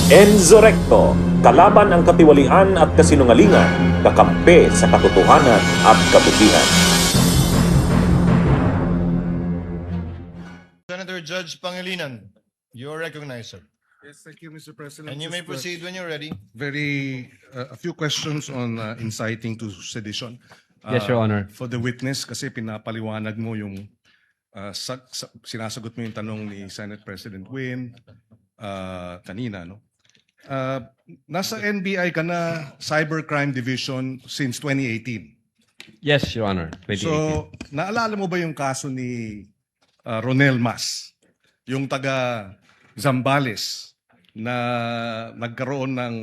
Enzo Recto, kalaban ang katiwalian at kasinungalingan, kakampi sa katotohanan at kabutihan. Senator Judge Pangilinan, you're recognized, sir. Yes, thank you, Mr. President. And you may Just, proceed when you're ready. a few questions on inciting to sedition. Yes, Your Honor. For the witness, kasi pinapaliwanag mo yung sinasagot mo yung tanong ni Senate President Win kanina, no? Nasa NBI ka na Cybercrime Division since 2018. Yes, Your Honor. 2018. So, naalala mo ba yung kaso ni Ronel Mas? Yung taga Zambales na nagkaroon ng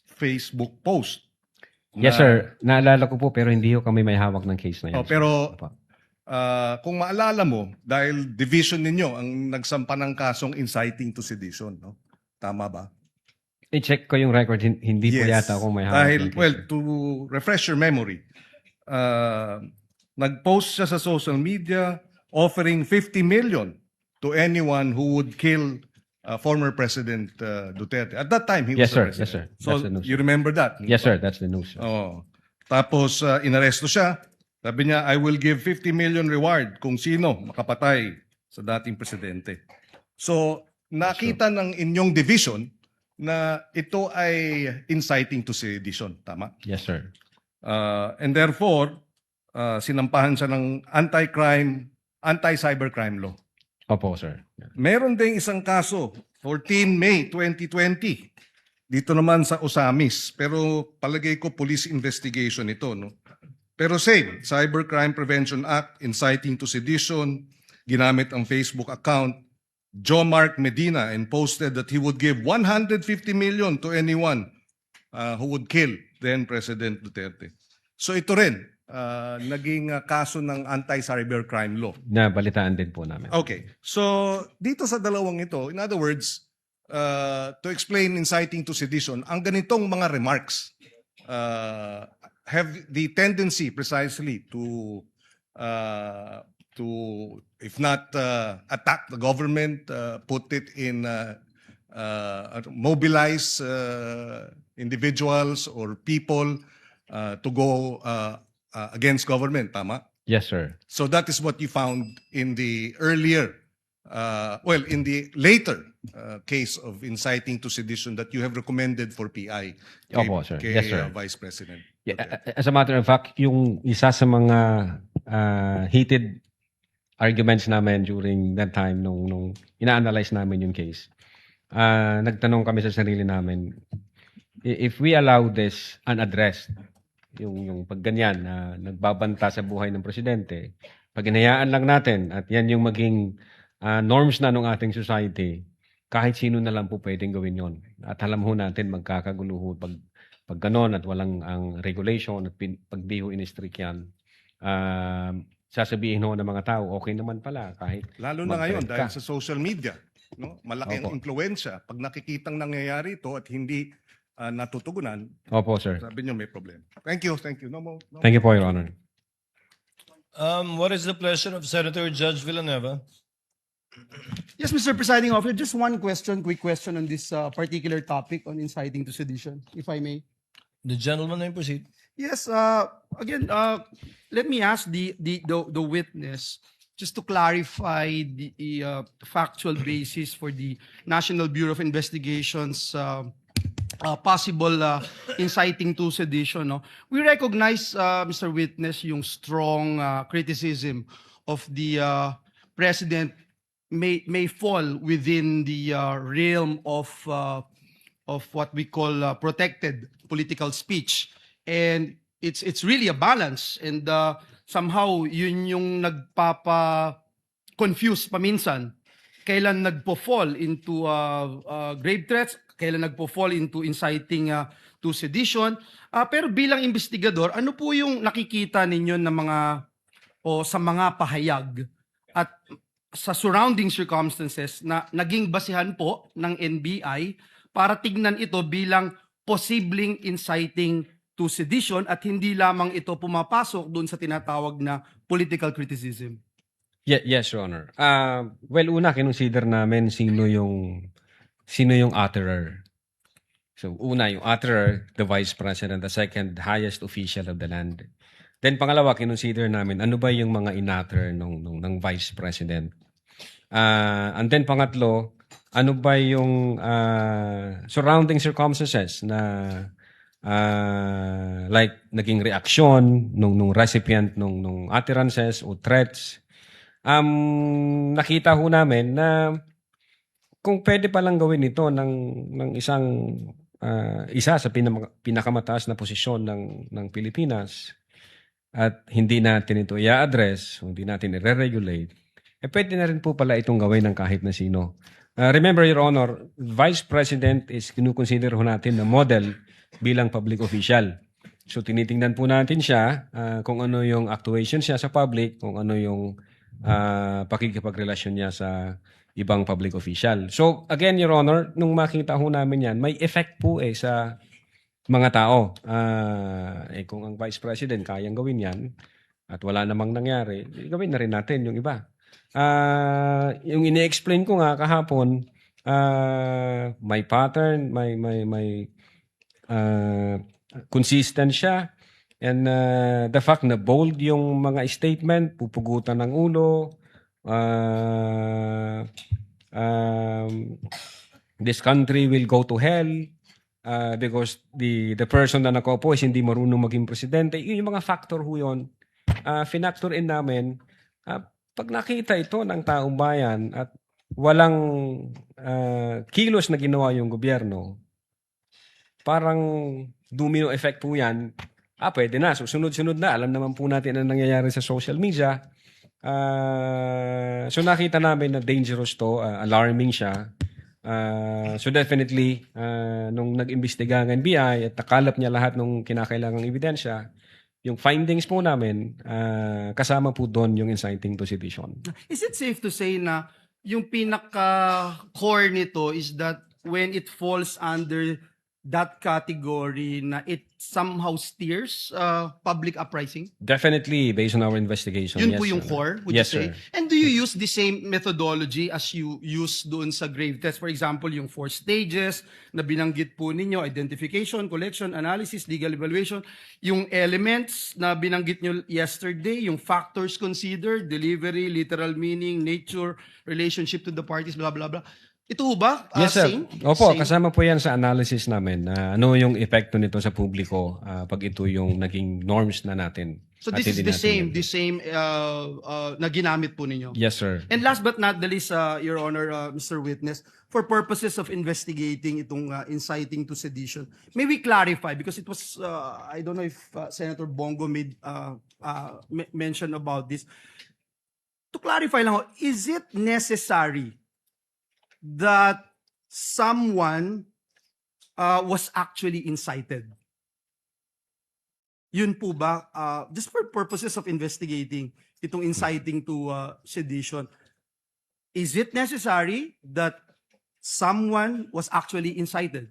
Facebook post. Yes, sir. Naalala ko po pero hindi ko kami may hawak ng case na yan. Oh, pero Opo. kung maalala mo, dahil division ninyo ang nagsampa ng kasong inciting to sedition, no? Tama ba? I-check ko yung record. Hindi po yata ako may hawak Dahil, ng case. well, to refresh your memory, nag-post siya sa social media offering 50 million to anyone who would kill former President Duterte. At that time, he Yes, was the sir. president. Yes, sir. So, That's the news. you remember that? Yes, sir. That's the news. Sir. Oh. Tapos, inaresto siya. Sabi niya, I will give 50 million reward kung sino makapatay sa dating presidente. So, nakita ng inyong division na ito ay inciting to sedition. Tama? Yes, sir. And therefore, sinampahan siya ng anti-cybercrime law. Opo, sir. Meron ding isang kaso, 14 May 2020. Dito naman sa Osamis. Pero palagay ko police investigation ito, no? Pero same, Cybercrime Prevention Act, inciting to sedition, ginamit ang Facebook account, Joe Mark Medina, and posted that he would give 150 million to anyone who would kill then President Duterte. So ito rin, naging kaso ng anti-cybercrime law. Nabalitaan din po namin. Okay. So, dito sa dalawang ito, in other words, to explain inciting to sedition, ang ganitong mga remarks have the tendency precisely to if not attack the government, put it in mobilize individuals or people to go against government, tama? Yes, sir. So that is what you found in the earlier, in the later case of inciting to sedition that you have recommended for PI Opo, sir. kay Yes, sir. Vice President. Yeah, as a matter of fact, yung isa sa mga heated arguments namin during that time nung ina-analyze namin yung case, nagtanong kami sa sarili namin, if we allow this unaddressed, yung pagganyan na nagbabanta sa buhay ng presidente, pag hinayaan lang natin at yan yung maging norms na ng ating society, kahit sino na lang po pwedeng gawin yon. At alam ho natin magkakagulo pag ganon at walang ang regulation at pag di ho in-strict yan, sasabihin ho ng mga tao, okay naman pala kahit Lalo na ngayon mag-threat dahil ka. sa social media, no? Malaki ang Opo. impluwensya. Pag nakikitang nangyayari ito at hindi natutugunan, Opo, sir. sabi niyo may problema. Thank you, thank you. No more. No. Thank you po, Your Honor. What is the pleasure of Senator Judge Villanueva? Yes, Mr. Presiding Officer, just one question, quick question on this particular topic on inciting to sedition, if I may. The gentleman may proceed. Yes, again, let me ask the witness just to clarify the factual basis for the National Bureau of Investigation's possible inciting to sedition. No? We recognize, Mr. Witness, yung strong criticism of the president may fall within the realm of what we call protected political speech, and it's really a balance, and somehow yun yung nagpapa-confuse paminsan. Kailan nagpo-fall into grave threats, kailan nagpo-fall into inciting to sedition. Pero bilang investigador, ano po yung nakikita ninyo na sa mga pahayag at sa surrounding circumstances na naging basihan po ng NBI para tignan ito bilang posibleng inciting to sedition at hindi lamang ito pumapasok doon sa tinatawag na political criticism? Yes, Your Honor. Well, una, kinonsider namin sino yung utterer. So, una, yung utterer, the vice president, the second highest official of the land. Then, pangalawa, kinonsider namin, ano ba yung mga inutterer ng vice president? And then, pangatlo, ano ba yung surrounding circumstances na like naging reaksyon nung recipient nung utterances o threats? Nakita ho namin na kung pwede palang gawin ito ng isa sa pinakamataas na posisyon ng Pilipinas at hindi natin ito i-address, hindi natin i-regulate, pwede na rin po pala itong gawin ng kahit na sino. Remember, Your Honor, Vice President is kinukonsider ho natin na model bilang public official. So tinitingnan po natin siya kung ano yung actuation siya sa public, kung ano yung pakikipagrelasyon niya sa ibang public official. So again, Your Honor, nung makita ho namin yan, may effect po sa mga tao. Kung ang Vice President kayang gawin yan at wala namang nangyari, gawin na rin natin yung iba. Yung ini-explain ko nga kahapon, may pattern, may consistent siya, and the fact na bold yung mga statement, pupugutan ng ulo, this country will go to hell because the person na nakaupo is hindi marunong maging presidente. Yung mga factor ho yun, finactor in namin. Pag nakita ito ng taong bayan at walang kilos na ginawa yung gobyerno, parang domino effect po yan. Pwede na. So, sunod-sunod na. Alam naman po natin ang nangyayari sa social media. So, nakita namin na dangerous to. Alarming siya. So, definitely, nung nag-imbestiga ng NBI at nakalap niya lahat ng kinakailangang ebidensya, yung findings po namin, kasama po doon yung inciting to sedition. Is it safe to say na yung pinaka-core nito is that when it falls under that category na it somehow steers public uprising? Definitely, based on our investigation. Yun yes, po yung sir. core, would Yes, you say? sir. And do you use the same methodology as you use doon sa grave test? For example, yung 4 stages na binanggit po ninyo, identification, collection, analysis, legal evaluation, yung elements na binanggit nyo yesterday, yung factors considered, delivery, literal meaning, nature, relationship to the parties, blah, blah, blah. Ito ba? Yes, sir. Same? Opo, Same? kasama po yan sa analysis namin. Ano yung epekto nito sa publiko pag ito yung naging norms na natin. So at this is hindi natin the same na ginamit po ninyo? Yes, sir. And last but not the least, Your Honor, Mr. Witness, for purposes of investigating itong inciting to sedition, may we clarify, because it was, I don't know if Senator Bongo made mention about this. To clarify lang, is it necessary that someone was actually incited? Yun po ba, just for purposes of investigating itong inciting to sedition, is it necessary that someone was actually incited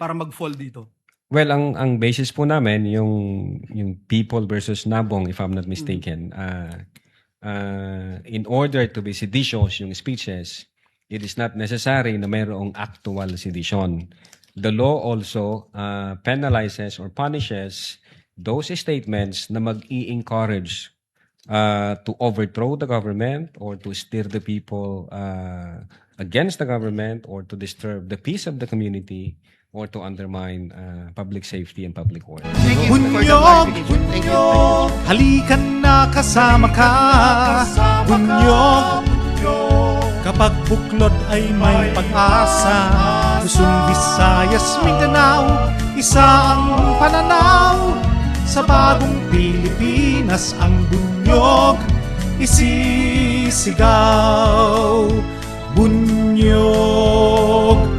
para mag-fall dito? Well, ang basis po namin, yung People versus Nabong, if I'm not mistaken, in order to be seditious yung speeches, it is not necessary na mayroong actual sedition. The law also penalizes or punishes those statements na mag-i-encourage to overthrow the government or to steer the people against the government or to disturb the peace of the community or to undermine public safety and public order. Thank you for the Bunyog, clarification. Thank you. bunyog, halikan na kasama ka. Bunyog, kapag buklod ay may pag-asa. Luzon, Visayas, Mindanao, isa ang pananaw. Sa bagong Pilipinas ang bunyog isisigaw. Bunyog,